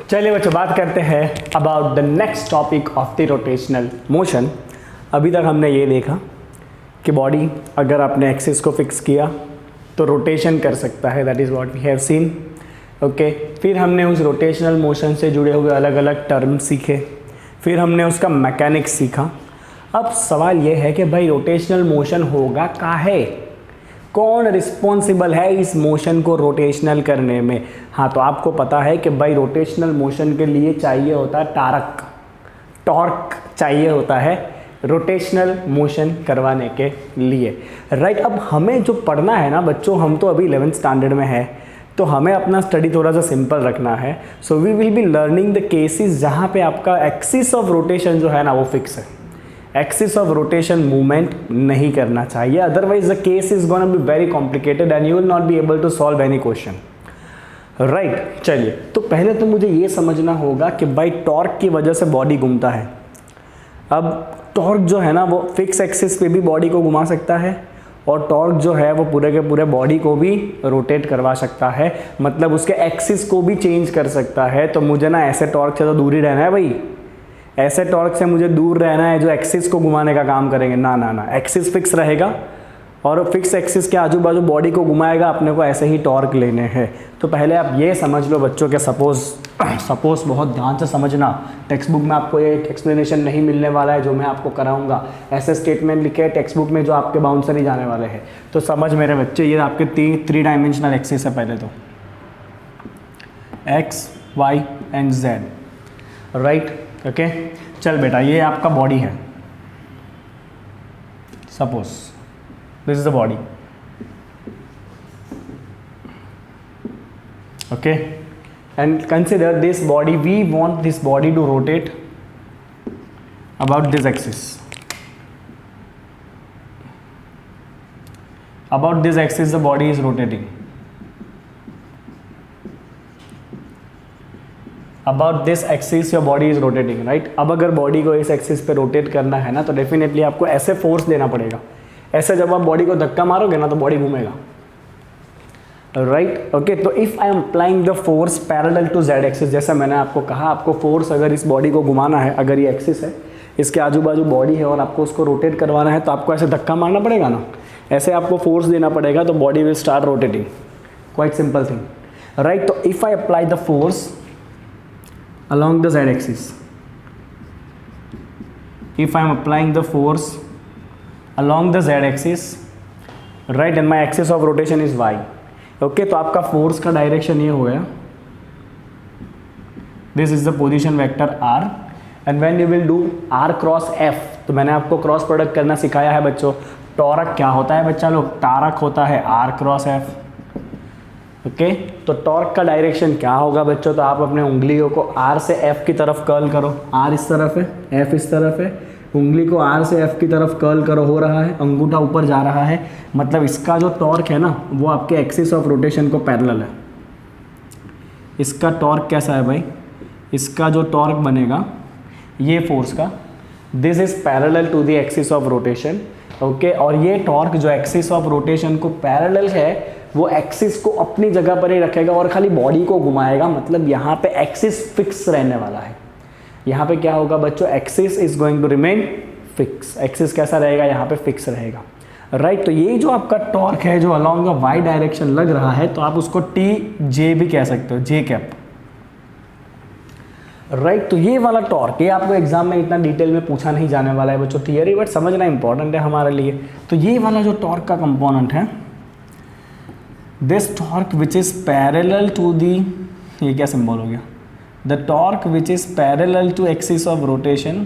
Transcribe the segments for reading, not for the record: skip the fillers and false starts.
चलिए बच्चों बात करते हैं about the next topic of the rotational motion. अभी तक हमने ये देखा कि बॉडी अगर आपने एक्सिस को फिक्स किया तो रोटेशन कर सकता है, that is what we have seen. Okay, फिर हमने उस रोटेशनल मोशन से जुड़े हुए अलग अलग टर्म सीखे, फिर हमने उसका मैकेनिक्स सीखा। अब सवाल ये है कि भाई रोटेशनल मोशन होगा काहे, कौन रिस्पॉन्सिबल है इस मोशन को रोटेशनल करने में। हाँ, तो आपको पता है कि भाई रोटेशनल मोशन के लिए चाहिए होता है टॉर्क चाहिए होता है रोटेशनल मोशन करवाने के लिए, राइट। अब हमें जो पढ़ना है ना बच्चों, हम तो अभी 11th स्टैंडर्ड में है, तो हमें अपना स्टडी थोड़ा सा सिंपल रखना है। So we will be learning the cases जहाँ पे आपका एक्सिस ऑफ रोटेशन जो है ना वो फिक्स है, एक्सिस ऑफ रोटेशन मूवमेंट नहीं करना चाहिए, otherwise the case is gonna be very complicated and you will not be able to solve any question, right. चलिए, तो पहले तो मुझे ये समझना होगा कि भाई टॉर्क की वजह से बॉडी घूमता है। अब टॉर्क जो है ना वो फिक्स एक्सिस पे भी बॉडी को घुमा सकता है और टॉर्क जो है वो पूरे के पूरे बॉडी को भी रोटेट करवा सकता है, मतलब उसके एक्सिस को भी चेंज कर सकता है। तो मुझे ना ऐसे टॉर्क से तो दूर ही रहना है भाई, ऐसे टॉर्क से मुझे दूर रहना है जो एक्सिस को घुमाने का काम करेंगे। ना ना ना, एक्सिस फिक्स रहेगा और फिक्स एक्सिस के आजू बाजू बॉडी को घुमाएगा, अपने को ऐसे ही टॉर्क लेने हैं। तो पहले आप ये समझ लो बच्चों के सपोज बहुत ध्यान से समझना, टेक्स्ट बुक में आपको ये एक्सप्लेनेशन नहीं मिलने वाला है जो मैं आपको कराऊंगा। ऐसे स्टेटमेंट लिखे हैं टेक्स्ट बुक में जो आपके बाउंसर ही जाने वाले हैं। तो समझ मेरे बच्चे, ये आपके थ्री डायमेंशनल एक्सिस है पहले तो, X Y and Z, right. Okay, चल बेटा ये आपका बॉडी है, suppose this is the body. Okay, and consider this body, we want this body to rotate about this axis, about this axis the body is rotating, about this axis your body is rotating, right. अब अगर body को इस axis पे rotate करना है ना तो definitely आपको ऐसे फोर्स देना पड़ेगा। ऐसे जब आप बॉडी को धक्का मारोगे ना तो बॉडी घूमेगा, राइट। ओके, तो if I am applying the force parallel to Z axis, जैसा मैंने आपको कहा, आपको फोर्स अगर इस बॉडी को घुमाना है, अगर ये एक्सिस है, इसके आजू बाजू बॉडी है और आपको उसको रोटेट करवाना है, तो आपको ऐसे धक्का मारना पड़ेगा ना, ऐसे आपको फोर्स देना पड़ेगा, तो body will start rotating, quite simple thing, right. तो if I apply the force along the z axis, if I am applying the force along the z axis, right, and my axis of rotation is y, okay, तो आपका force का direction ये हो गया, this is the position vector r, and when you will do r cross f, तो मैंने आपको cross product करना सिखाया है बच्चों। टॉरक क्या होता है बच्चा लोग, टारक होता है r क्रॉस f, ओके। तो टॉर्क का डायरेक्शन क्या होगा बच्चों, तो आप अपने उंगलियों को R से F की तरफ कर्ल करो, R इस तरफ है, F इस तरफ है, उंगली को R से F की तरफ कर्ल करो, हो रहा है, अंगूठा ऊपर जा रहा है, मतलब इसका जो टॉर्क है ना वो आपके एक्सिस ऑफ रोटेशन को पैरेलल है। इसका टॉर्क कैसा है भाई, इसका जो टॉर्क बनेगा ये फोर्स का, this is parallel to the axis of rotation, okay. और ये टॉर्क जो एक्सिस ऑफ रोटेशन को पैरेलल है वो एक्सिस को अपनी जगह पर ही रखेगा और खाली बॉडी को घुमाएगा, मतलब यहाँ पे एक्सिस फिक्स रहने वाला है। यहाँ पे क्या होगा बच्चों, axis is going to remain fix, axis कैसा रहेगा, यहाँ पे फिक्स रहेगा, राइट। तो ये जो आपका टॉर्क है जो अलॉन्ग द वाई डायरेक्शन लग रहा है, तो आप उसको टी जे भी कह सकते हो, जे कैप, राइट। तो ये वाला टॉर्क, ये आपको एग्जाम में इतना डिटेल में पूछा नहीं जाने वाला है बच्चों, थियरी बट समझना इंपॉर्टेंट है हमारे लिए। तो ये वाला जो टॉर्क का कंपोनेंट है, this torque which is parallel to the, ये क्या सिंबल हो गया, the torque which is parallel to axis of rotation,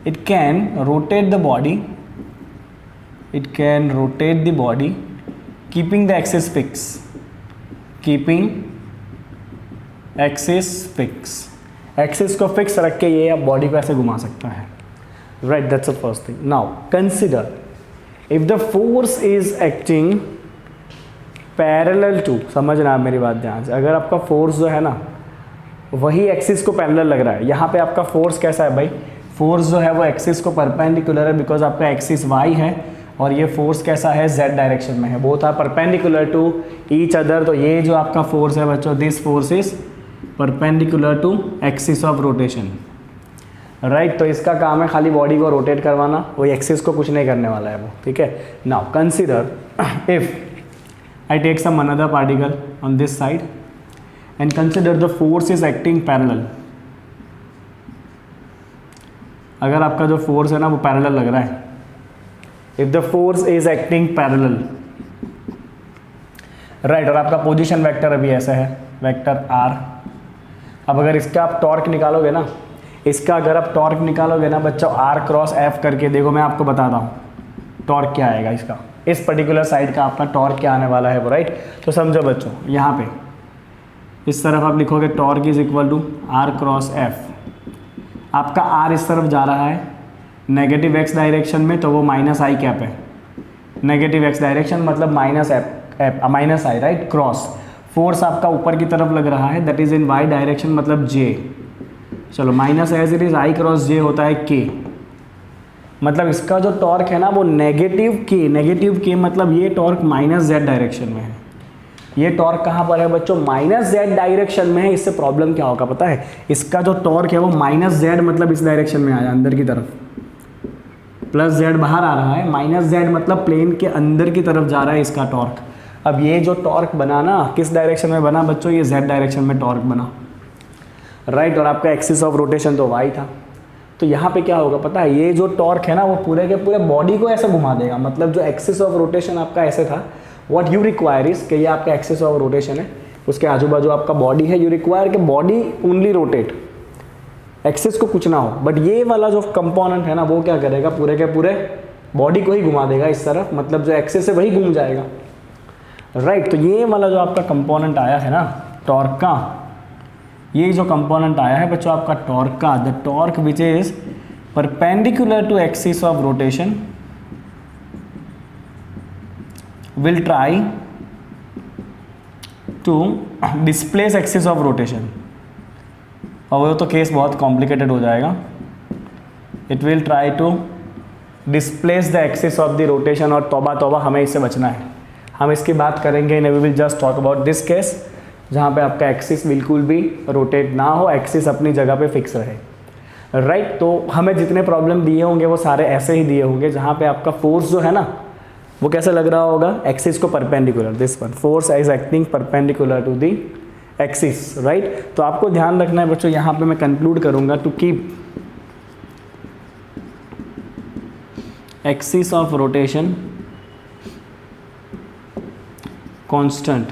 it can rotate the body, it can rotate the body keeping the axis fixed, keeping axis fixed, axis को fix रख के ये आप body को ऐसे घुमा सकता है, right, that's the first thing। now consider if the force is acting parallel to, समझना मेरी बात ध्यान से, अगर आपका फोर्स जो है ना वही एक्सिस को पैरेलल लग रहा है, यहाँ पे आपका फोर्स कैसा है भाई, फोर्स जो है वो एक्सिस को परपेंडिकुलर है, बिकॉज आपका एक्सिस वाई है और ये फोर्स कैसा है, z डायरेक्शन में है, both are perpendicular to each other. तो ये जो आपका फोर्स है बच्चों, this force is perpendicular to axis of rotation, right. तो इसका काम है खाली बॉडी को रोटेट करवाना, वो एक्सिस को कुछ नहीं करने वाला है वो, ठीक है। Now consider if I take some another particle on this side and consider the force is acting parallel. अगर आपका जो फोर्स है ना वो पैरेलल लग रहा है, if the force is acting parallel, right, और आपका पोजीशन वेक्टर अभी ऐसा है, वेक्टर आर। अब अगर इसका आप टॉर्क निकालोगे ना, इसका अगर आप टॉर्क निकालोगे ना बच्चों, आर क्रॉस एफ करके, देखो मैं आपको बताता हूँ टॉर्क क्या आएगा इसका, इस पर्टिकुलर साइड का आपका टॉर्क क्या आने वाला है वो, राइट। तो समझो बच्चों, यहाँ पे इस तरफ आप लिखोगे torque is equal to R cross F. आपका आर इस तरफ जा रहा है नेगेटिव एक्स डायरेक्शन में, तो वो माइनस आई कैप है। नेगेटिव एक्स डायरेक्शन मतलब minus F minus I, right, cross. Force आपका ऊपर की तरफ लग रहा है, that is in Y direction मतलब जे। चलो minus as it is I cross J होता है के, मतलब इसका जो टॉर्क है ना वो नेगेटिव के मतलब ये टॉर्क माइनस जेड डायरेक्शन में है। ये टॉर्क कहाँ पर है बच्चों, माइनस जेड डायरेक्शन में है। इससे प्रॉब्लम क्या होगा पता है, इसका जो टॉर्क है वो माइनस जेड मतलब इस डायरेक्शन में आया अंदर की तरफ, प्लस जेड बाहर आ रहा है, माइनस जेड मतलब प्लेन के अंदर की तरफ जा रहा है इसका टॉर्क। अब ये जो टॉर्क बना ना किस डायरेक्शन में बना बच्चों, ये जेड डायरेक्शन में टॉर्क बना, राइट। और आपका एक्सिस ऑफ रोटेशन तो वाई था। तो यहाँ पे क्या होगा पता है, ये जो टॉर्क है ना वो पूरे के पूरे बॉडी को ऐसे घुमा देगा। मतलब जो एक्सिस ऑफ रोटेशन आपका ऐसे था, व्हाट यू रिक्वायर इज कि ये आपका एक्सिस ऑफ रोटेशन है, उसके आजू बाजू आपका बॉडी है, यू रिक्वायर कि बॉडी ओनली रोटेट, एक्सिस को कुछ ना हो। बट ये वाला जो कंपोनेंट है ना वो क्या करेगा, पूरे के पूरे बॉडी को ही घुमा देगा इस तरफ, मतलब जो एक्सिस है वही घूम जाएगा, राइट। तो ये वाला जो आपका कंपोनेंट आया है ना टॉर्क का, ये जो कंपोनेंट आया है बच्चों आपका टॉर्क का, the torque which is perpendicular to axis of rotation will try to displace axis of rotation। और वो तो केस बहुत कॉम्प्लिकेटेड हो जाएगा। It will try to displace the axis of the rotation, और तौबा तौबा हमें इससे बचना है। हम इसकी बात करेंगे, we will just talk about this case जहाँ पे आपका एक्सिस बिल्कुल भी रोटेट ना हो, एक्सिस अपनी जगह पे फिक्स रहे, राइट। तो हमें जितने प्रॉब्लम दिए होंगे वो सारे ऐसे ही दिए होंगे, जहाँ पे आपका फोर्स जो है ना वो कैसे लग रहा होगा, एक्सिस को perpendicular, this one force is acting perpendicular to the axis, right. तो आपको ध्यान रखना है बच्चों, यहाँ पे मैं कंक्लूड करूंगा, to keep axis of rotation constant,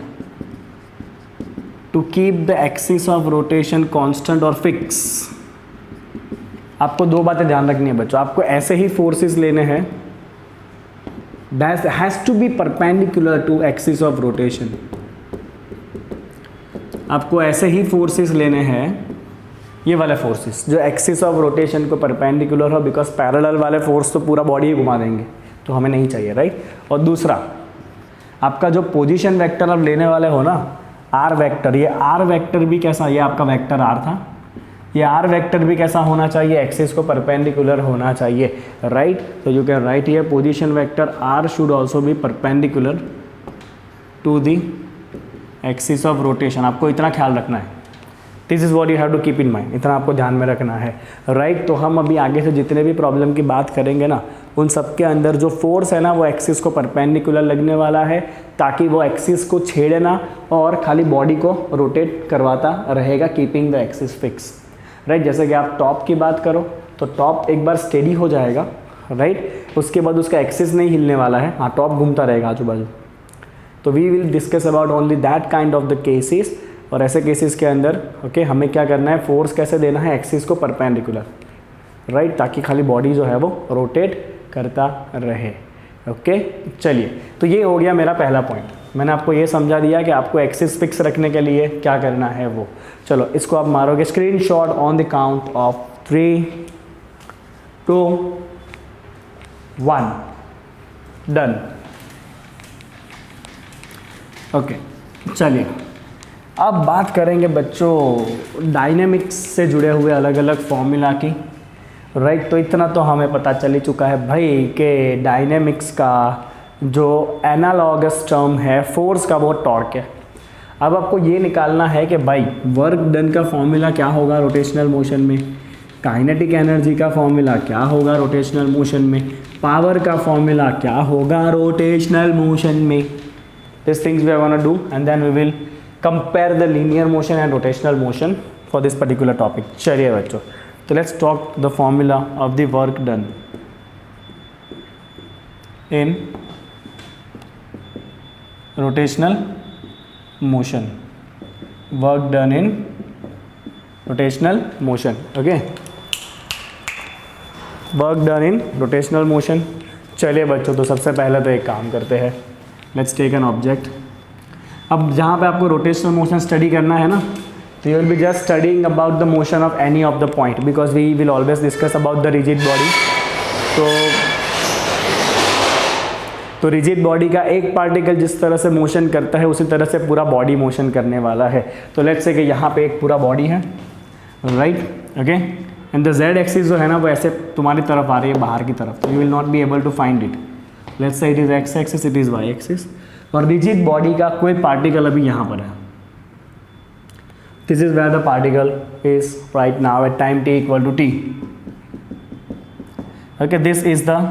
to keep the axis of rotation constant और फिक्स। आपको दो बातें ध्यान रखनी है बच्चों, आपको ऐसे ही फोर्सेस लेने हैं, that has to be perpendicular to axis of rotation। आपको ऐसे ही फोर्सेस लेने हैं, ये वाले फोर्सेस जो एक्सिस ऑफ रोटेशन को परपेंडिकुलर हो, बिकॉज पैरेलल वाले फोर्स तो पूरा बॉडी ही घुमा देंगे, तो हमें नहीं चाहिए, राइट। और दूसरा आपका जो पोजीशन वेक्टर आप लेने वाले हो ना, आर वेक्टर, ये आर वेक्टर भी कैसा, ये आपका वेक्टर आर था, ये आर वेक्टर भी कैसा होना चाहिए, एक्सिस को परपेंडिकुलर होना चाहिए, राइट। तो you can write here position vector r should also be perpendicular to the axis of rotation. आपको इतना ख्याल रखना है, this is what you have to keep in mind, इतना आपको ध्यान में रखना है, राइट। तो हम अभी आगे से जितने भी प्रॉब्लम की बात करेंगे ना, उन सब के अंदर जो फोर्स है ना वो एक्सिस को परपेंडिकुलर लगने वाला है, ताकि वो एक्सिस को छेड़े ना और खाली बॉडी को रोटेट करवाता रहेगा, keeping the axis fix, right. जैसे कि आप टॉप की बात करो तो टॉप एक बार स्टेडी हो जाएगा, राइट, उसके बाद उसका एक्सिस नहीं हिलने वाला है, हाँ टॉप घूमता रहेगा आजू बाजू। तो we will discuss about only that kind of the cases, और ऐसे केसेस के अंदर ओके हमें क्या करना है, फोर्स कैसे देना है एक्सिस को परपेंडिकुलर, राइट, ताकि खाली बॉडी जो है वो रोटेट करता रहे, ओके। चलिए, तो ये हो गया मेरा पहला पॉइंट, मैंने आपको ये समझा दिया कि आपको एक्सिस फिक्स रखने के लिए क्या करना है वो। चलो इसको आप मारोगे screenshot on the count of 3, 2, 1, done, okay. चलिए अब बात करेंगे बच्चों डायनेमिक्स से जुड़े हुए अलग अलग फॉर्मूला की, राइट। तो इतना तो हमें पता चल ही चुका है भाई कि डायनेमिक्स का जो एनालॉगस टर्म है फोर्स का वो टॉर्क है। अब आपको ये निकालना है कि भाई वर्क डन का फॉर्मूला क्या होगा रोटेशनल मोशन में, काइनेटिक एनर्जी का फॉर्मूला क्या होगा रोटेशनल मोशन में, पावर का फॉर्मूला क्या होगा रोटेशनल मोशन में। This things we are gonna do and then we will compare the linear motion and rotational motion for this particular topic. चलिए बच्चों, तो let's talk the formula of the work done in rotational motion, work done in rotational motion, okay, work done in rotational motion। चलिए बच्चों, तो सबसे पहले तो एक काम करते हैं, लेट्स टेक एन ऑब्जेक्ट। अब जहाँ पे आपको रोटेशनल मोशन स्टडी करना है ना, तो you will be just studying about the motion of any of the point, because we will always discuss about the rigid body. तो रिजिड बॉडी का एक पार्टिकल जिस तरह से मोशन करता है उसी तरह से पूरा बॉडी मोशन करने वाला है। तो लेट्स से कि यहाँ पे एक पूरा बॉडी है, right, okay, and the Z axis जो है ना वो ऐसे तुम्हारी तरफ आ रही है बाहर की तरफ, तो you will not be able to find it. Let's say it is x axis, it is y axis, और रिजिड बॉडी का कोई पार्टिकल अभी यहाँ पर है। This is where the particle is right now at time t equal to t, okay. This is the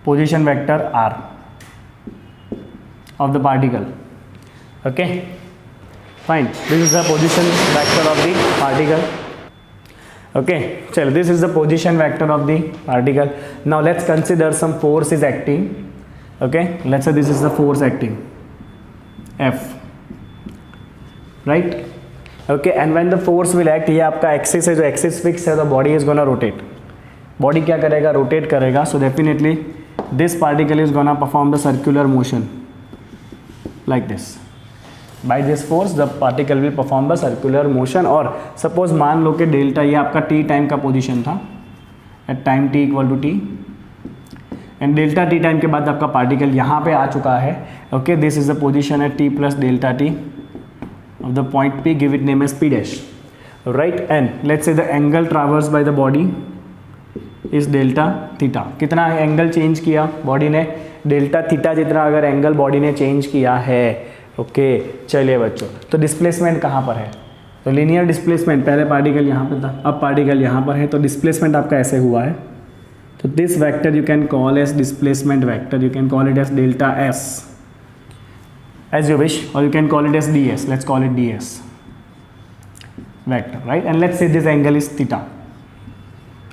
position vector r of the particle, okay, fine, this is the position vector of the particle, okay, chalo, this is the position vector of the particle. Now let's consider some force is acting, okay, let's say this is the force acting F, right, okay, and when the force will act, ये आपका axis है, जो axis fix है, तो body is gonna rotate, body क्या करेगा, rotate करेगा। So definitely this particle is gonna perform the circular motion like this. By this force the particle will perform the circular motion। और suppose मान लो कि delta ये आपका t टाइम का position था at time t equal to t, and delta t time के बाद आपका पार्टिकल यहाँ पे आ चुका है, okay. This is the position at t plus delta t of the point p, give it name as p dash, right, and let's say the angle traversed by the body इस delta theta. कितना angle change किया body ने, delta theta जितना अगर angle body ने change किया है, okay. चलिए बच्चों, तो डिस्प्लेसमेंट कहाँ पर है, तो लीनियर डिस्प्लेसमेंट, पहले पार्टिकल यहाँ पे था, अब पार्टिकल यहाँ पर है, तो डिस्प्लेसमेंट आपका ऐसे हुआ है। तो this vector you can call as displacement vector, you can call it as delta S as you wish, और you can call it as D S, let's call it D S vector, right, and let's say this angle is theta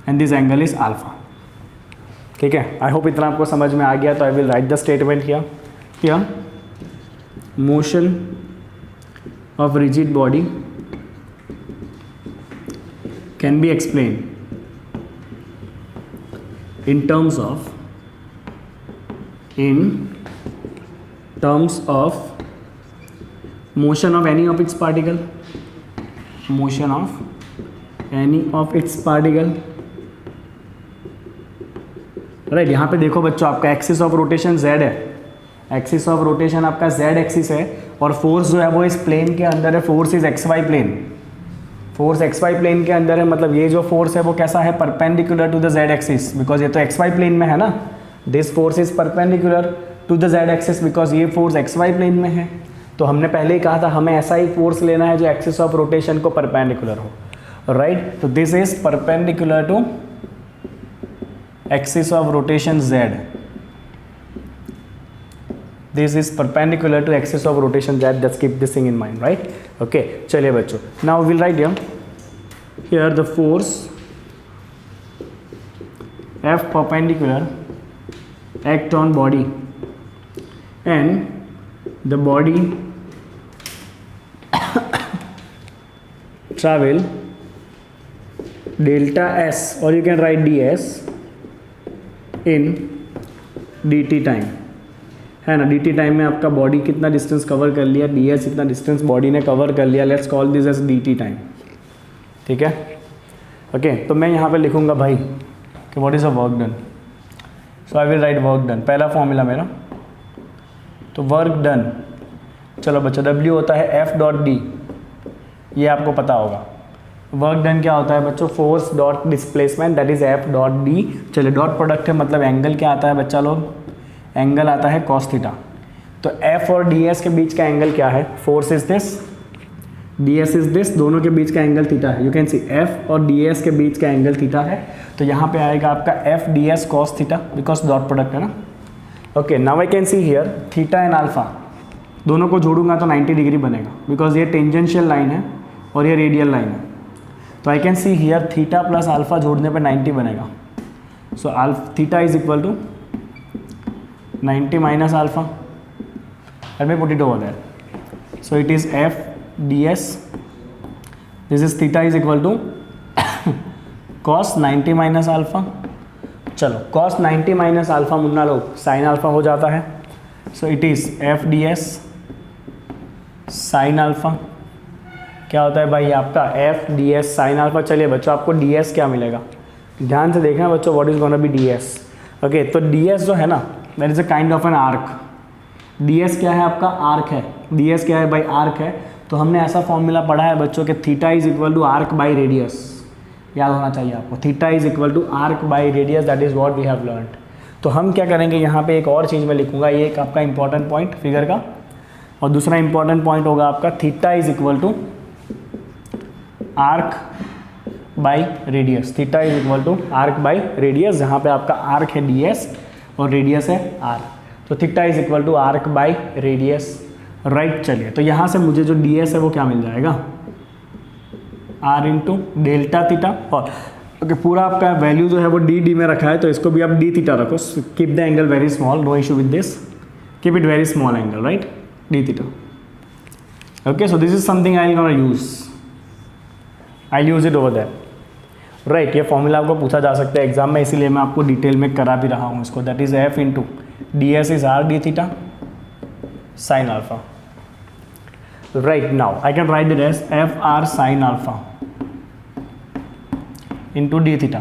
and this angle is alpha, ठीक है। I hope इतना आपको समझ में आ गया। तो आई will right the statement here, motion of rigid body can be explain in terms of motion of any of its particle, motion of any of its particle, right. यहाँ पे देखो बच्चों, आपका एक्सिस ऑफ रोटेशन z है, axis of rotation आपका z axis है, और force जो है वो इस प्लेन के अंदर है, force is xy plane, force xy plane के अंदर है, मतलब ये जो फोर्स है वो कैसा है, perpendicular to the z axis, because ये तो xy प्लेन में है ना। This force is perpendicular to the z axis because ये फोर्स xy प्लेन में है। तो हमने पहले ही कहा था हमें ऐसा ही फोर्स लेना है जो एक्सिस ऑफ रोटेशन को परपेंडिकुलर हो, राइट। तो this is perpendicular to axis of rotation z, this is perpendicular to axis of rotation z, just keep this thing in mind, right, okay। चलिए बच्चों, now we will write here the force F perpendicular act on body and the body travel delta s, or you can write ds in dt time, है ना। dt time में आपका body कितना distance cover कर लिया, ds इतना distance body ने cover कर लिया, let's call this as dt time, ठीक है, ओके। तो मैं यहाँ पे लिखूँगा भाई कि what is a work done, so I will right work done, पहला फॉर्मूला मेरा, तो वर्क डन, चलो बच्चा w होता है f डॉट d, ये आपको पता होगा, वर्क डन क्या होता है बच्चों, force dot displacement that is F dot D. चलिए डॉट प्रोडक्ट है मतलब एंगल क्या आता है बच्चा लोग, एंगल आता है कॉस थीटा। तो एफ और डी एस के बीच का एंगल क्या है, force is this, D s is this, दोनों के बीच का एंगल थीटा है। यू कैन सी एफ और डी एस के बीच का एंगल थीटा है, तो यहाँ पे आएगा आपका F D S cos theta, because dot product है ना। Okay, now I can see here theta and alpha, दोनों को जोड़ूंगा तो 90 डिग्री बनेगा, बिकॉज ये टेंजेंशियल लाइन है और ये रेडियल लाइन है। तो I can see here theta plus alpha जोड़ने पे 90 बनेगा। So theta is equal to 90 minus alpha, let me put it over there. So it is f ds, this is theta is equal to cos 90 minus alpha. चलो cos 90 minus alpha Munna लोग sine alpha हो जाता है। So it is f ds sine alpha, क्या होता है भाई आपका f ds साइन अल्फा। चलिए बच्चों आपको ds क्या मिलेगा, ध्यान से देखना बच्चों, what is gonna B ds। Okay, तो ds जो है ना that is a kind of an arc. ds क्या है आपका, आर्क है। ds क्या है भाई, आर्क है। तो हमने ऐसा फॉर्मूला पढ़ा है बच्चों कि theta is equal to arc by radius, याद होना चाहिए आपको, theta is equal to arc by radius, that is what we have learned. तो हम क्या करेंगे, यहाँ पे एक और चीज़ मैं लिखूंगा, ये एक आपका इंपॉर्टेंट पॉइंट फिगर का, और दूसरा इंपॉर्टेंट पॉइंट होगा आपका theta is equal to arc by radius. Theta is equal to arc by radius, जहाँ पे आपका आर्क है ds और रेडियस है r। तो theta is equal to arc by radius, right. चलिए तो यहाँ से मुझे जो ds है वो क्या मिल जाएगा, r इंटू डेल्टा थीटा। और ओके, पूरा आपका वैल्यू जो है वो डी में रखा है, तो इसको भी आप डी थीटा रखो। Keep the angle very small, no issue with this, keep it very small angle, right, d theta. Okay, so this is something I will use it over that, right. ये formula आपको पूछा जा सकता है exam में, इसीलिए मैं आपको डिटेल में करा भी रहा हूँ इसको। That is f into d s is r d theta sine alpha, right. Now I can write it as f r sine alpha into D theta.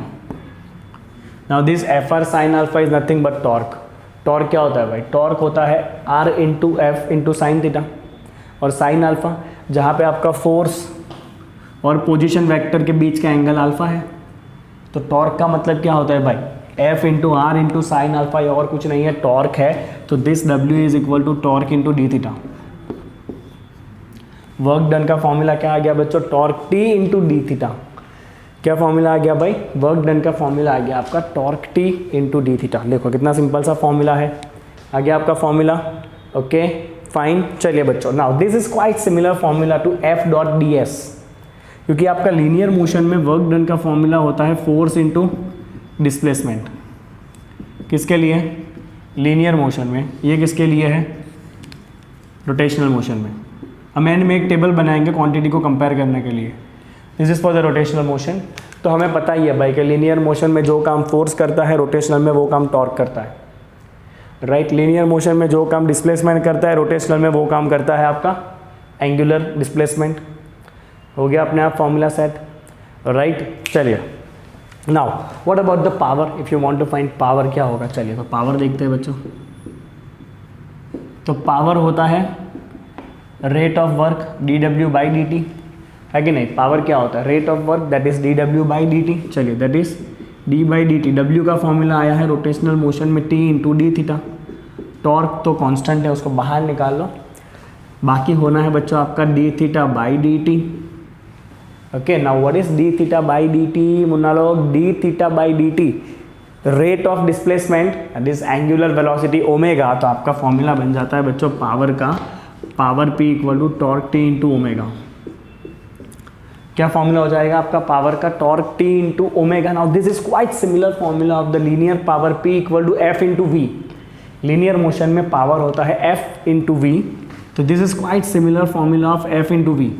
Now this f r sine alpha is nothing but torque. Torque क्या होता है भाई, torque होता है r into f into sine theta, और sine alpha जहाँ पे आपका फोर्स और पोजीशन वेक्टर के बीच का एंगल अल्फा है। तो टॉर्क का मतलब क्या होता है भाई, f into r into sine alpha, ये और कुछ नहीं है, टॉर्क है। तो दिस डब्ल्यू is equal to torque into D theta. Work done का फॉर्मूला क्या आ गया बच्चों, torque T into D theta. क्या फॉर्मूला आ गया भाई, वर्क डन का फॉर्मूला आ गया आपका torque T into D theta. देखो कितना सिंपल सा फॉर्मूला है, आ गया आपका फॉर्मूला। ओके फाइन, चलिए बच्चों, now this is quite similar formula to f dot d s, क्योंकि आपका लीनियर मोशन में वर्क डन का फॉर्मूला होता है फोर्स इंटू डिस्प्लेसमेंट। किसके लिए, लीनियर मोशन में, ये किसके लिए है, रोटेशनल मोशन में। हम एंड में एक टेबल बनाएंगे क्वांटिटी को कंपेयर करने के लिए। This is for the rotational motion. तो हमें पता ही है भाई कि लीनियर मोशन में जो काम फोर्स करता है, रोटेशनल में वो काम टॉर्क करता है, राइट। लीनियर मोशन में जो काम डिस्प्लेसमेंट करता है, रोटेशनल में वो काम करता है आपका एंगुलर डिस्प्लेसमेंट। हो गया अपने आप फॉर्मूला सेट, राइट। चलिए now what about the power, if you want to find power क्या होगा। चलिए तो पावर देखते हैं बच्चों। तो पावर होता है rate of work D W by D T, है कि नहीं। पावर क्या होता है, rate of work, that is D W by D T. चलिए that is D by D T. W का फॉर्मूला आया है रोटेशनल मोशन में T into D theta. Torque तो कांस्टेंट है, उसको बाहर निकाल लो। बाकी होना है बच्चों आपका D theta by D T. Okay, now what is D theta by D T मुन्ना लोग, D theta by D T rate of displacement that is angular velocity omega. तो आपका फॉर्मूला बन जाता है बच्चों पावर का, power P equal to torque T into omega. क्या फॉर्मूला हो जाएगा आपका पावर का, torque T into omega. Now this is quite similar formula of the linear power P equal to f into v. Linear motion में power होता है f into v, तो this is quite similar formula of f into v.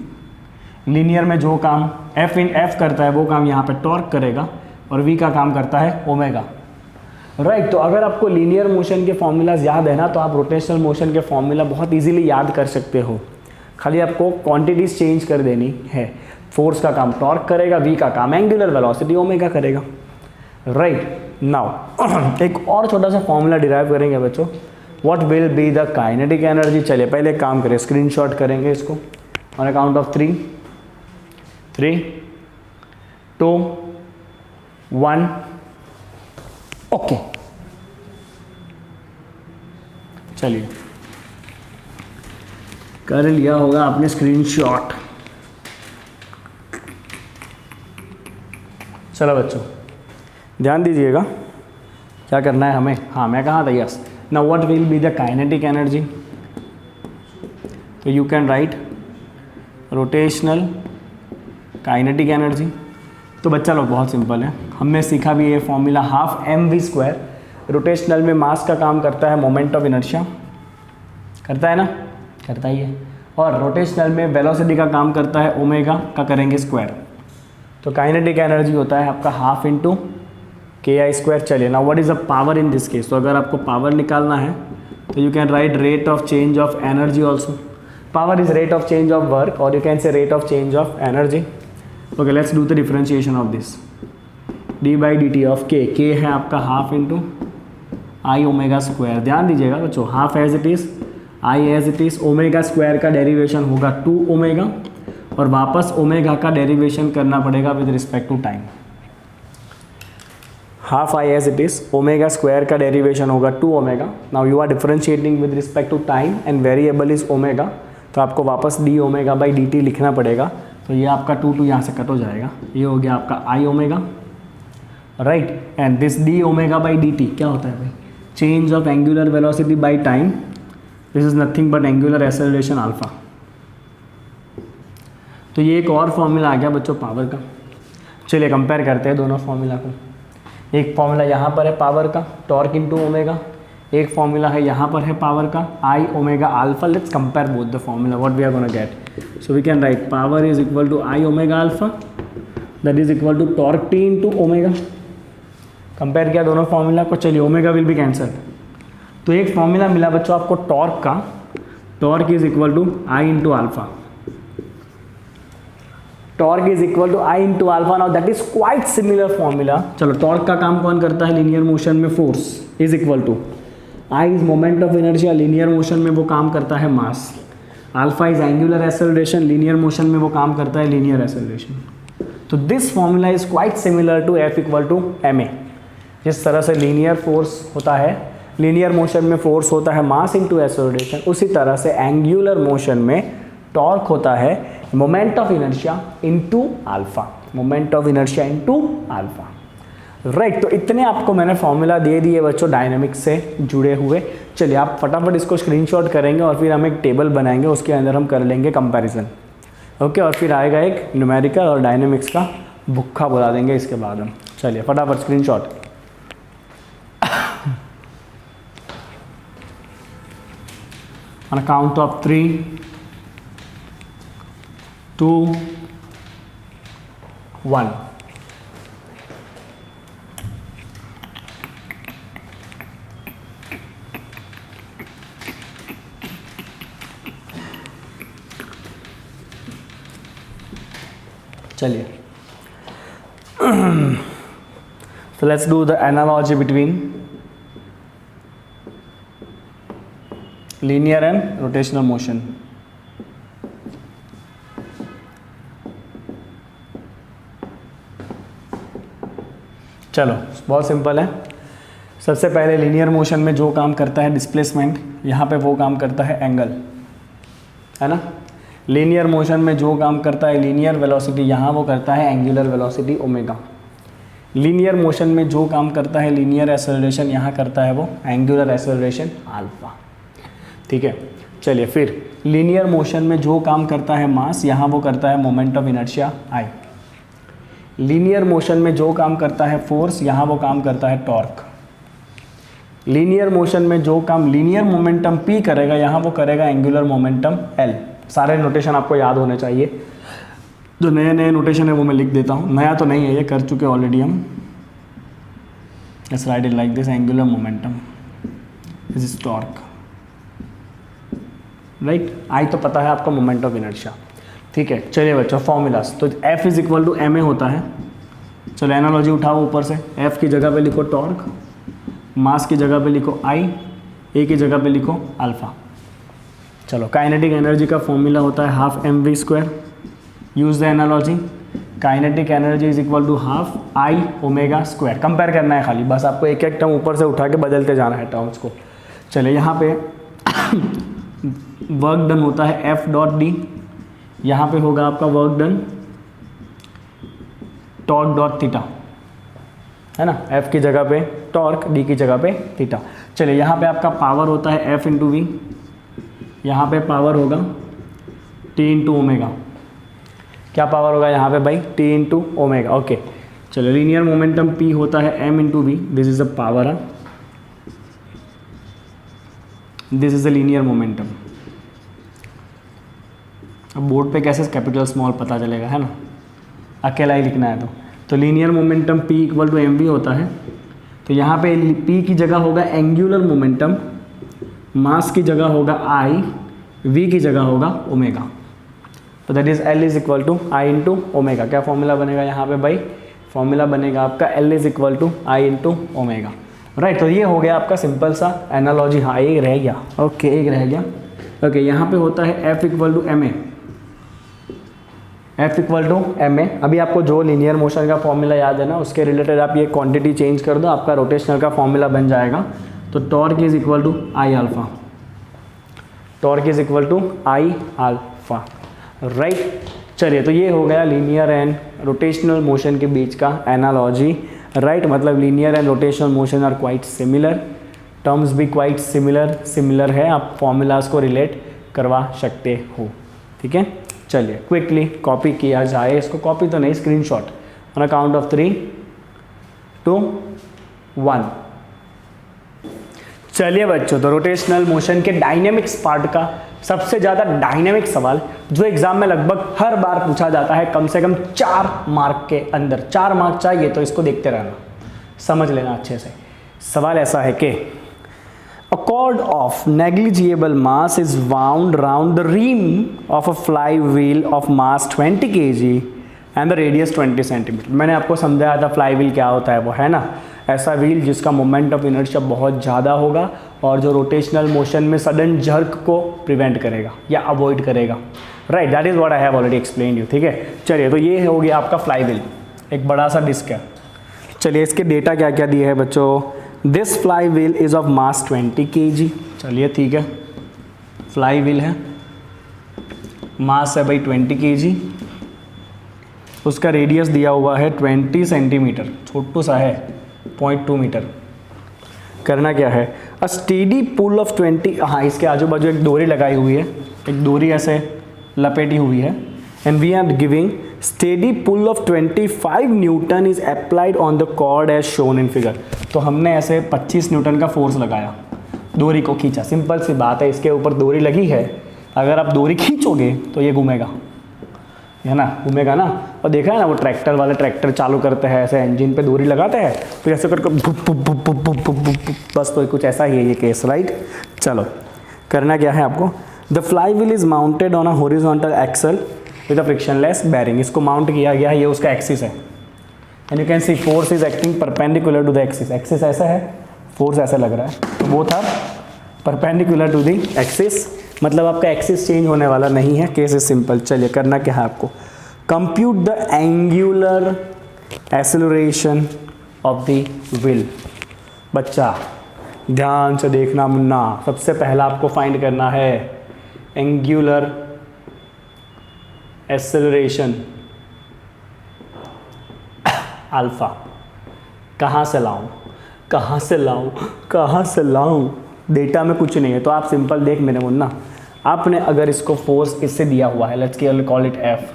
Linear में जो काम F करता है वो काम यहाँ पे टॉर्क करेगा, और वी का काम करता है ओमेगा, राइट। तो अगर आपको लीनियर मोशन के फॉर्मूलाज याद है ना, तो आप रोटेशनल मोशन के फॉर्मूला बहुत इजीली याद कर सकते हो। खाली आपको क्वांटिटीज चेंज कर देनी है। फोर्स का काम टॉर्क करेगा, वी का काम एंगुलर वेलोसिटी ओमेगा करेगा, राइट। नाउ एक और छोटा सा फॉर्मूला डिराइव करेंगे बच्चों, what will be the kinetic energy. चलिए पहले एक काम करें, स्क्रीनशॉट करेंगे इसको ऑन अकाउंट ऑफ 3, 2 1 ओके। चलिए कर लिया होगा आपने स्क्रीनशॉट। चलो बच्चों ध्यान दीजिएगा क्या करना है हमें। हाँ मैं कहाँ था, yes. Now what will be the kinetic energy, तो you can write rotational kinetic energy. तो बच्चा लोग बहुत सिंपल है, हमने सीखा भी ये फॉर्मूला, हाफ mv²। रोटेशनल में मास का काम करता है मोमेंट ऑफ इनर्शिया, करता है ना, करता ही है। और रोटेशनल में वेलोसिटी का काम करता है ओमेगा का करेंगे स्क्वायर। तो काइनेटिक एनर्जी होता है आपका हाफ इंटू KI²। चलिए ना what is the power in this case. तो अगर आपको पावर निकालना है तो you can write rate of change of energy also. Power is rate of change of work और you can say rate of change of energy. Okay let's do the differentiation of this. d/dt of k, k है आपका half into I omega square. ध्यान दीजिएगा बच्चों, half as it is, I as it is, omega square का derivation होगा 2 omega और वापस omega का डेरिवेशन करना पड़ेगा with respect to time. Half I as it is, omega square का डेरिवेशन होगा 2 omega. Now you are differentiating with respect to time and variable is omega, तो आपको वापस d omega by D t लिखना पड़ेगा। तो ये आपका 2 यहाँ से कट हो जाएगा, ये हो गया आपका I omega, right. And this D omega by D T क्या होता है भाई, change of angular velocity by time. This is nothing but angular acceleration alpha. तो ये एक और फॉर्मूला आ गया बच्चों पावर का। चलिए कंपेयर करते हैं दोनों फॉर्मूला को। एक फॉर्मूला यहाँ पर है पावर का, टॉर्क इंटू ओमेगा। एक फॉर्मूला है यहाँ पर है पावर का, I omega alpha. Let's compare both the formula, what we are gonna get. So we can write power is equal to I omega alpha, that is equal to torque T into omega. Compare किया दोनों formula को। चलिए omega will be cancelled, तो एक formula मिला बच्चों आपको torque का, torque is equal to I into alpha. Torque is equal to I into alpha. Now that is quite similar formula. चलो टॉर्क का काम कौन करता है, लीनियर मोशन में force is equal to I is moment of inertia, linear motion में वो काम करता है mass. Alpha is angular acceleration, linear motion में वो काम करता है लीनियर एक्सेलरेशन। तो this formula is quite similar to f equal to m a. जिस तरह से लीनियर फोर्स होता है, लीनियर मोशन में फोर्स होता है मास इंटू एक्सेलरेशन, उसी तरह से एंगुलर मोशन में टॉर्क होता है moment of inertia into alpha, moment of inertia into alpha, right. तो इतने आपको मैंने फॉर्मूला दे दिए बच्चों डायनेमिक्स से जुड़े हुए। चलिए आप फटाफट इसको स्क्रीनशॉट करेंगे और फिर हम एक टेबल बनाएंगे, उसके अंदर हम कर लेंगे कंपैरिजन, ओके। और फिर आएगा एक न्यूमेरिकल और डायनेमिक्स का भुक्खा बुला देंगे इसके बाद हम। चलिए फटाफट screenshot. On a count of 3, 2, 1. चलिए so let's do the analogy between linear and rotational motion. चलो बहुत सिंपल है। सबसे पहले लीनियर मोशन में जो काम करता है डिस्प्लेसमेंट, यहाँ पे वो काम करता है एंगल, है ना। लीनियर मोशन में जो काम करता है लीनियर वेलोसिटी, यहाँ वो करता है angular velocity omega. Linear motion में जो काम करता है लीनियर एक्सेलरेशन, यहाँ करता है वो एंगुलर एक्सेलरेशन अल्फा, ठीक है। चलिए फिर लीनियर मोशन में जो काम करता है मास, यहाँ वो करता है moment of inertia I. Linear motion में जो काम करता है फोर्स, यहाँ वो काम करता है टॉर्क। लीनियर मोशन में जो काम लीनियर मोमेंटम P करेगा, यहाँ वो करेगा एंगुलर मोमेंटम L। सारे नोटेशन आपको याद होने चाहिए। जो नए नए नोटेशन है वो मैं लिख देता हूँ, नया तो नहीं है, ये कर चुके ऑलरेडी हम। Let's write it like this, angular momentum this is torque, right. I तो पता है आपको मोमेंट ऑफ इनर्शिया, ठीक है। चलिए बच्चों फॉर्मूलास, तो F is equal to m a होता है। चलो एनालॉजी उठाओ ऊपर से, F की जगह पे लिखो टॉर्क, मास की जगह पे लिखो आई, ए की जगह पे लिखो अल्फा। चलो काइनेटिक एनर्जी का फॉर्मूला होता है half mv²। Use the analogy, kinetic energy is equal to half I omega square. Compare करना है खाली, बस आपको एक एक टर्म ऊपर से उठा के बदलते जाना है टर्म्स को। चलिए यहाँ पे वर्क डन होता है एफ डॉट डी, यहाँ पे होगा आपका work done torque dot theta, है ना, एफ की जगह पे टॉर्क, डी की जगह पे थीटा। चलिए यहाँ पे आपका पावर होता है एफ इंटू वी, यहाँ पे पावर होगा टी इंटू ओमेगा। क्या पावर होगा यहाँ पे भाई? T into omega. ओके, चलो लीनियर मोमेंटम पी होता है m into v, this is a power, this is a linear momentum. अब बोर्ड पे कैसे कैपिटल स्मॉल पता चलेगा, है ना, अकेला ही लिखना है तो linear momentum P equal to m v होता है। तो यहाँ पे P की जगह होगा एंगुलर मोमेंटम, मास की जगह होगा I, V की जगह होगा ओमेगा। तो that is L is equal to I into omega. क्या फॉर्मूला बनेगा यहाँ पे भाई? फॉर्मूला बनेगा आपका L is equal to I into omega. Right, तो ये हो गया आपका सिंपल सा एनालॉजी। हाँ, एक रह गया। ओके, एक रह गया। ओके, यहाँ पे होता है F equal to m a, F equal to m a. अभी आपको जो लीनियर मोशन का फॉर्मूला याद है ना, उसके रिलेटेड आप ये क्वांटिटी चेंज कर दो, आपका रोटेशनल का फॉर्मूला बन जाएगा। तो torque is equal to I alpha, torque is equal to I alpha. Right, चलिए, तो ये हो गया लीनियर एंड रोटेशनल मोशन के बीच का एनालॉजी। राइट, मतलब linear and rotational motion are quite similar, terms भी क्वाइट सिमिलर है, आप फॉर्मूलाज को रिलेट करवा सकते हो। ठीक है, चलिए क्विकली कॉपी किया जाए इसको, कॉपी तो नहीं, screenshot. On a count of 3, 2, 1। चलिए बच्चों, तो रोटेशनल मोशन के डायनेमिक्स पार्ट का सबसे ज़्यादा डायनेमिक सवाल जो एग्जाम में लगभग हर बार पूछा जाता है, कम से कम 4 मार्क के अंदर। 4 मार्क चाहिए, तो इसको देखते रहना, समझ लेना अच्छे से। सवाल ऐसा है कि a cord of negligible mass is wound round the rim of a flywheel of mass 20 kg and the radius 20 cm। मैंने आपको समझाया था फ्लाईव्हील क्या होता है, वो है ना ऐसा व्हील जिसका मोमेंट ऑफ इनर्शिया बहुत ज़्यादा होगा और जो रोटेशनल मोशन में सडन जर्क को प्रिवेंट करेगा या अवॉइड करेगा। Right, that is what I have already explain you. ठीक है, चलिए, तो ये हो गया आपका फ्लाईव्हील, एक बड़ा सा डिस्क है। चलिए, इसके डेटा क्या क्या दिए है बच्चों? This fly wheel is of mass 20 kg। चलिए ठीक है, फ्लाई व्हील है, मास है भाई 20 kg, उसका रेडियस दिया हुआ है 20 सेंटीमीटर, छोटू सा है 0.2 मीटर। करना क्या है? अ स्टेडी पुल ऑफ 20, हाँ इसके आजू बाजू एक डोरी लगाई हुई है, एक डोरी ऐसे लपेटी हुई है, and we are giving steady pull of 25 newton is applied on the cord as shown in figure. तो हमने ऐसे 25 न्यूटन का फोर्स लगाया, डोरी को खींचा। सिंपल सी बात है, इसके ऊपर डोरी लगी है, अगर आप डोरी खींचोगे तो ये घूमेगा, है ना, घूमेगा ना। और देखा है ना, वो ट्रैक्टर वाले ट्रैक्टर चालू करते हैं, ऐसे इंजन पे डोरी लगाते हैं, फिर ऐसे करके बस, तो कुछ ऐसा ही है ये केस। राइट, चलो करना क्या है आपको? The flywheel is mounted on a horizontal axle with a frictionless bearing. इसको माउंट किया गया है, ये उसका एक्सिस है, and you can see force is acting perpendicular to the axis. Axis ऐसा है, फोर्स ऐसा लग रहा है, तो वो था परपेंडिकुलर टू द एक्सिस, मतलब आपका एक्सिस चेंज होने वाला नहीं है। Case is simple. चलिए करना क्या है आपको? Compute the angular acceleration of the wheel. बच्चा ध्यान से देखना मुन्ना, सबसे पहला आपको फाइंड करना है एंगुलर एक्सेलरेशन अल्फा। कहाँ से लाऊं, कहाँ से लाऊं, कहाँ से लाऊं? डेटा में कुछ नहीं है, तो आप सिंपल देख मेरे मुन्ना, आपने अगर इसको फोर्स इससे दिया हुआ है, लेट्स कॉल इट एफ,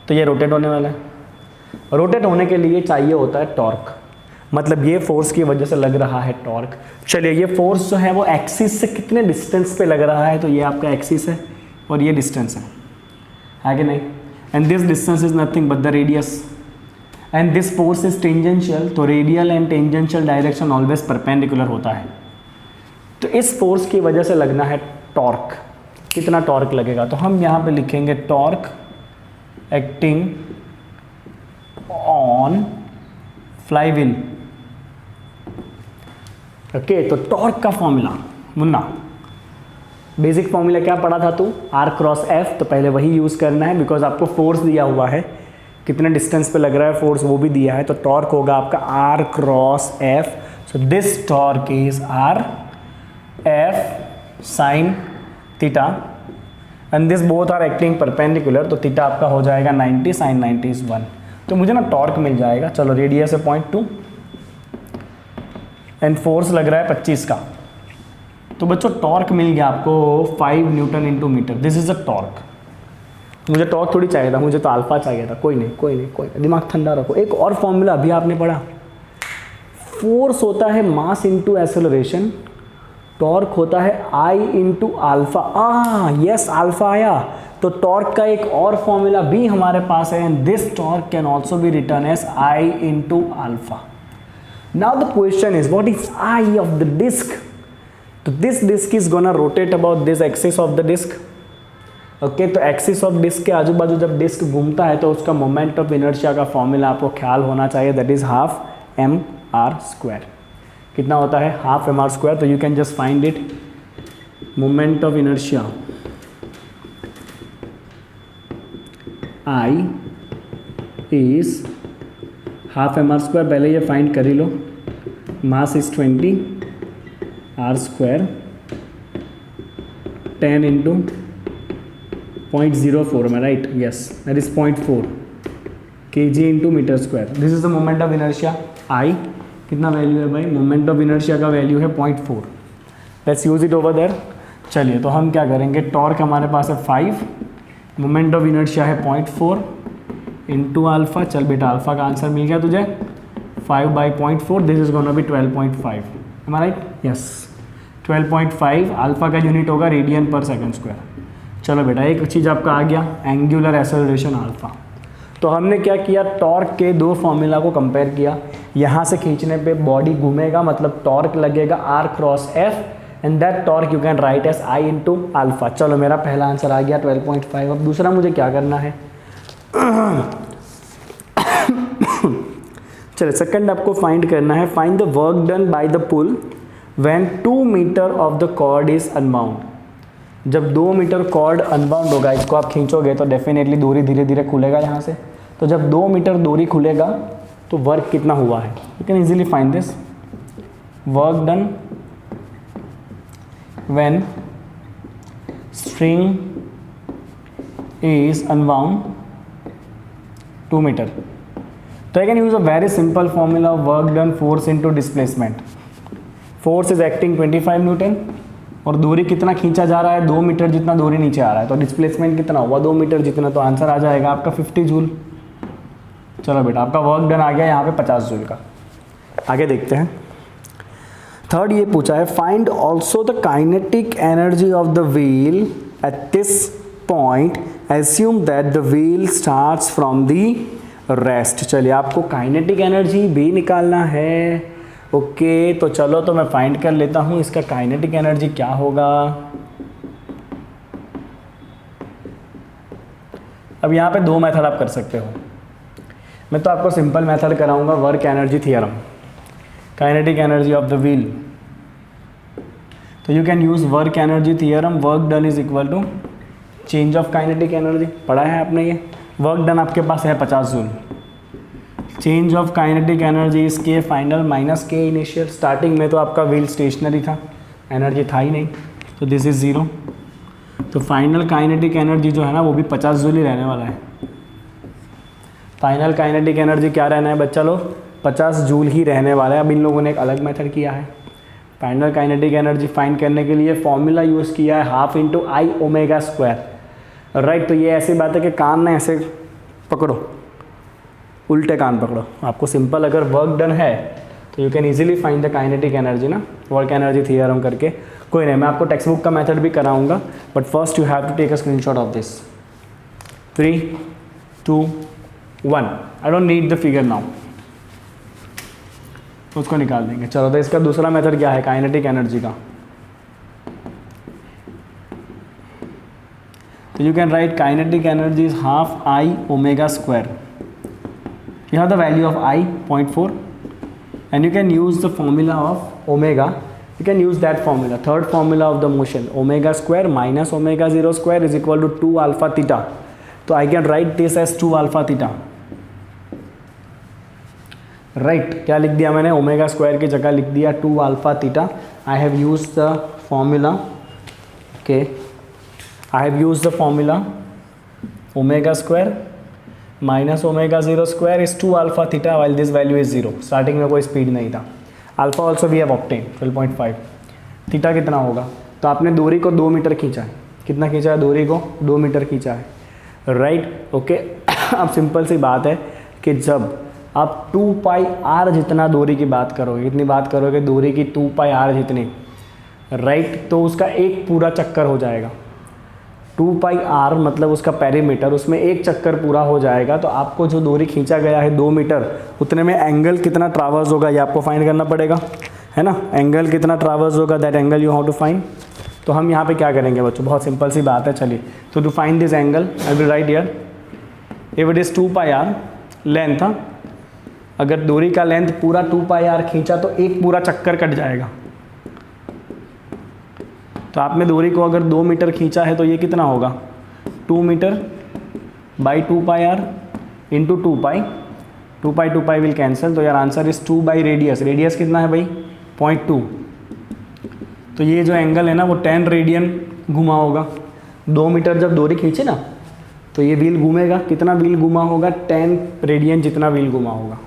तो ये रोटेट होने वाला है। रोटेट होने के लिए चाहिए होता है टॉर्क, मतलब ये फोर्स की वजह से लग रहा है टॉर्क। चलिए, ये फोर्स जो है वो एक्सिस से कितने डिस्टेंस पे लग रहा है? तो ये आपका एक्सिस है और ये डिस्टेंस है कि नहीं? And this distance is nothing but the radius, and this force is tangential, तो radial and tangential direction always perpendicular होता है। तो इस फोर्स की वजह से लगना है टॉर्क। कितना टॉर्क लगेगा? तो हम यहाँ पे लिखेंगे torque acting on flywheel. Okay, तो टॉर्क का फॉर्मूला मुन्ना, बेसिक फॉर्मूला क्या पढ़ा था तू? R cross f. तो पहले वही यूज़ करना है, बिकॉज आपको फोर्स दिया हुआ है कितने डिस्टेंस पे लग रहा है फोर्स वो भी दिया है, तो टॉर्क होगा आपका r cross f. So this torque is r f sine theta and this both are acting perpendicular, तो थीटा आपका हो जाएगा 90, साइन 90 इज 1. तो मुझे ना टॉर्क मिल जाएगा. चलो रेडियस है 0.2 एंड फोर्स लग रहा है 25 का. तो बच्चों टॉर्क मिल गया आपको 5 newton into metre. This is a torque. मुझे टॉर्क थोड़ी चाहिए था, मुझे तो अल्फा चाहिए था. कोई नहीं, दिमाग ठंडा रखो. एक और फॉर्मूला अभी आपने पढ़ा, फोर्स होता है मास इंटू एक्सेलरेशन, टॉर्क होता है आई इंटू अल्फा. यस अल्फा आया. तो टॉर्क का एक और फॉर्मूला भी हमारे पास है and this torque can also be written as I into alpha. Now the question is what is I of the disc. तो this disc is gonna rotate about this axis of the disc. Okay, तो axis of disc के आजू बाजू जब disc घूमता है तो उसका मोमेंट ऑफ इनर्शिया का फॉर्मूला आपको ख्याल होना चाहिए, that is half M R square. कितना होता है? Half M R square. तो you can just find it. Moment of inertia I is half M R square. पहले ये फाइंड कर ही लो. Mass is 20 R square 10 into 0.04. में right? Yes, that is 0.4 kg into metre square. This is the moment of inertia. I कितना value है भाई? Moment of inertia का वैल्यू है 0.4. Let's use it over there. चलिए तो हम क्या करेंगे, टॉर्क हमारे पास है 5, मोमेंट ऑफ इनर्शिया है 0.4 इंटू अल्फा. चल बेटा अल्फा का आंसर मिल गया तुझे 5/0.4. This is gonna be 12.5. Am I right? Yes, 12.5. Alpha का यूनिट होगा रेडियन पर सेकंड स्क्वायर. चलो बेटा एक चीज़ आपका आ गया, एंगुलर एक्सेलरेशन अल्फा. तो हमने क्या किया, टॉर्क के दो फॉर्मूला को कंपेयर किया. यहाँ से खींचने पे बॉडी घूमेगा, मतलब टॉर्क लगेगा r cross f and that torque you can write as I into alpha. चलो मेरा पहला आंसर आ गया 12.5. अब दूसरा मुझे क्या करना है चलो सेकंड आपको फाइंड करना है, find the work done by the pull when 2 metre of the cord is unbound. जब 2 मीटर कॉर्ड अनबाउंड होगा, इसको आप खींचोगे तो डेफिनेटली डोरी धीरे धीरे खुलेगा यहाँ से. तो जब 2 मीटर डोरी खुलेगा तो वर्क कितना हुआ है, you can easily find this. Work done when string is unbound 2 metre. तो I can use a very simple formula of work done force into displacement. Force is acting 25 newton और दूरी कितना खींचा जा रहा है, 2 मीटर जितना दूरी नीचे आ रहा है. तो डिस्प्लेसमेंट कितना हुआ, 2 मीटर जितना. तो आंसर आ जाएगा आपका 50 जूल. चलो बेटा आपका वर्क डन आ गया यहाँ पे 50 जूल का. आगे देखते हैं. थर्ड ये पूछा है, find also the kinetic energy of the wheel at this point, assume that the wheel starts from the rest. चलिए आपको काइनेटिक एनर्जी भी निकालना है. ओके तो चलो तो मैं फाइंड कर लेता हूँ इसका काइनेटिक एनर्जी क्या होगा. अब यहाँ पे 2 मेथड आप कर सकते हो. मैं तो आपको सिंपल मेथड कराऊंगा, work energy theorem, kinetic energy of the wheel. तो you can use work energy theorem. Work done is equal to change of kinetic energy. पढ़ा है आपने ये. वर्क डन आपके पास है 50 joule. Change of kinetic energy is के final minus के initial. Starting में तो आपका व्हील स्टेशनरी था, एनर्जी था ही नहीं, तो दिस इज 0. तो फाइनल काइनेटिक एनर्जी जो है ना वो भी 50 जूल ही रहने वाला है. फाइनल काइनेटिक एनर्जी क्या रहना है बच्चा लोग, 50 जूल ही रहने वाला है. अब इन लोगों ने एक अलग मेथड किया है. फाइनल काइनेटिक एनर्जी फाइंड करने के लिए फॉर्मूला यूज़ किया है half into I omega square. Right, तो ये ऐसी बात है कि कान में ऐसे पकड़ो, उल्टे कान पकड़ो. आपको सिंपल अगर वर्क डन है तो you can easily find the kinetic energy ना, वर्क एनर्जी थियरम करके. कोई नहीं, मैं आपको टेक्स्ट बुक का मेथड भी कराऊंगा, but first you have to take a screenshot of this. 3, 2, 1. I don't need the figure now, उसको निकाल देंगे. चलो तो इसका दूसरा मेथड क्या है काइनेटिक एनर्जी का. तो you can right kinetic energy is half I omega square. You have the value of I 0.4 and you can use the formula of omega. You can use that formula, third formula of the motion, omega square minus omega 0 square is equal to 2 alpha theta. So I can write this as 2 alpha theta. Right. क्या लिख दिया मैंने, omega square की जगह लिख दिया 2 alpha theta. I have use the formula, okay, I have use the formula omega square minus omega 0 square is 2 alpha theta while this value is 0। Starting में कोई स्पीड नहीं था। Alpha also we have obtain 12.5। थीटा कितना होगा, तो आपने दूरी को 2 मीटर खींचा है। कितना खींचा है, दूरी को 2 मीटर खींचा है, राइट, ओके। अब सिंपल सी बात है कि जब आप 2 पाई आर जितना दूरी की बात करोगे, कितनी बात करोगे, दूरी की 2 पाई आर जितनी, राइट, तो उसका एक पूरा चक्कर हो जाएगा। 2 पाई आर मतलब उसका पेरीमीटर, उसमें एक चक्कर पूरा हो जाएगा। तो आपको जो दूरी खींचा गया है 2 मीटर, उतने में एंगल कितना ट्रावर्स होगा ये आपको फाइंड करना पड़ेगा, है ना। एंगल कितना ट्रावर्स होगा, that angle you have to find. तो हम यहाँ पे क्या करेंगे बच्चों, बहुत सिंपल सी बात है, चलिए। तो to find this angle I will write here, if it is 2 pi r length, था अगर दूरी का लेंथ पूरा 2 पाई आर खींचा तो एक पूरा चक्कर कट जाएगा। तो आपने दूरी को अगर 2 मीटर खींचा है तो ये कितना होगा, 2 metre by 2 pi r into 2 pi, 2 pi will cancel. तो यार answer is 2 by radius. Radius कितना है भाई, 0.2। तो ये जो एंगल है ना वो 10 रेडियन घुमा होगा। 2 मीटर जब दूरी खींचे ना तो ये व्हील घूमेगा, कितना व्हील घुमा होगा, 10 रेडियन जितना व्हील घुमा होगा।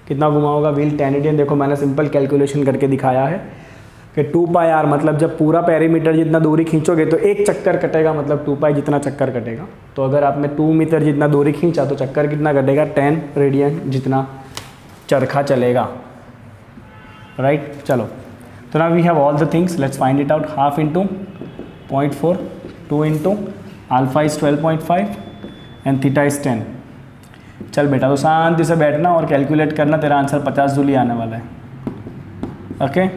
कितना घुमा होगा व्हील, 10 रेडियन। देखो मैंने सिंपल कैलकुलेशन करके दिखाया है कि 2 पाई आर मतलब जब पूरा पेरीमीटर जितना दूरी खींचोगे तो एक चक्कर कटेगा, मतलब 2 पाई जितना चक्कर कटेगा। तो अगर आपने 2 मीटर जितना दूरी खींचा तो चक्कर कितना कटेगा, 10 रेडियन जितना चरखा चलेगा, राइट। चलो, तो ना we have all the things, let's find it out. Half into 0.4, 2 into alpha is 12.5 and theta is 10। चल बेटा, तो शांति से बैठना और कैलकुलेट करना, तेरा आंसर 50 जूल आने वाला है, ओके।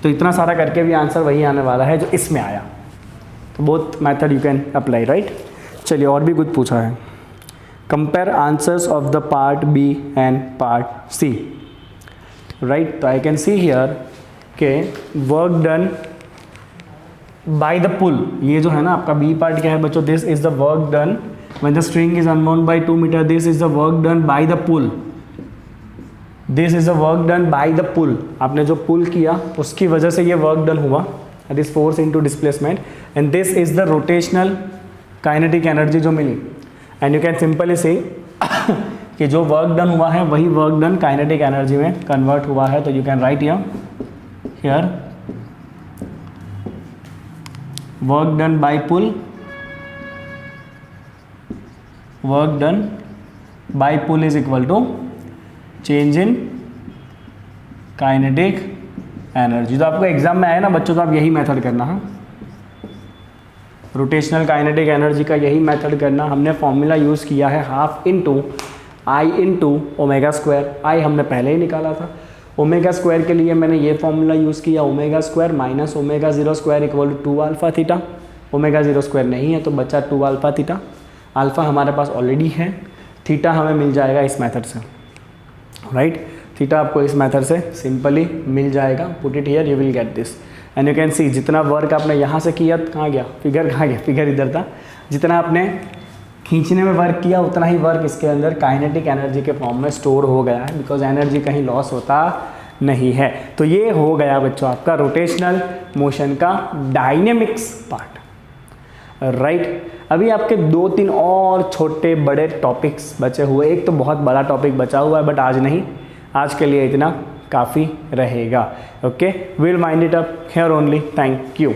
तो इतना सारा करके भी आंसर वही आने वाला है जो इसमें आया। तो both method you can apply, right. चलिए और भी कुछ पूछा है, compare answers of the part B and part C, right. तो आई कैन सी हियर के work done by the pull, ये जो है ना आपका बी पार्ट क्या है बच्चों, this is the work done when the string is unbound by 2 metre, this is the work done by the pull, this is the work done by the pull. आपने जो पुल किया उसकी वजह से ये वर्क डन हुआ, that is force into displacement, and this is the rotational kinetic energy जो मिली। And you can simply say कि जो वर्क डन हुआ है वही वर्क डन काइनेटिक एनर्जी में कन्वर्ट हुआ है। तो you can write here work done by pull, work done by pull is equal to change in kinetic energy. तो आपको एग्जाम में आया ना बच्चों, तो आप यही मेथड करना है, रोटेशनल काइनेटिक एनर्जी का यही मेथड करना। हमने फॉर्मूला यूज़ किया है हाफ इंटू आई इंटू ओमेगा स्क्वायर। आई हमने पहले ही निकाला था। ओमेगा स्क्वायर के लिए मैंने ये फॉर्मूला यूज़ किया, omega square minus omega 0 square equal to 2 alpha theta. Omega 0 square नहीं है तो बचा 2 अल्फा थीटा। अल्फा हमारे पास ऑलरेडी है, थीटा हमें मिल जाएगा इस मेथड से, राइट। थीटा आपको इस मेथड से सिंपली मिल जाएगा। Put it here, you will get this and you can सी जितना वर्क आपने यहाँ से किया, कहाँ गया फिगर, कहाँ गया फिगर, इधर था। जितना आपने खींचने में वर्क किया उतना ही वर्क इसके अंदर काइनेटिक एनर्जी के फॉर्म में स्टोर हो गया है, बिकॉज एनर्जी कहीं लॉस होता नहीं है। तो ये हो गया बच्चों आपका रोटेशनल मोशन का डायनेमिक्स पार्ट, राइट। अभी आपके 2-3 और छोटे बड़े टॉपिक्स बचे हुए, एक तो बहुत बड़ा टॉपिक बचा हुआ है बट आज नहीं, आज के लिए इतना काफ़ी रहेगा, okay. Will mind it up here only, thank you.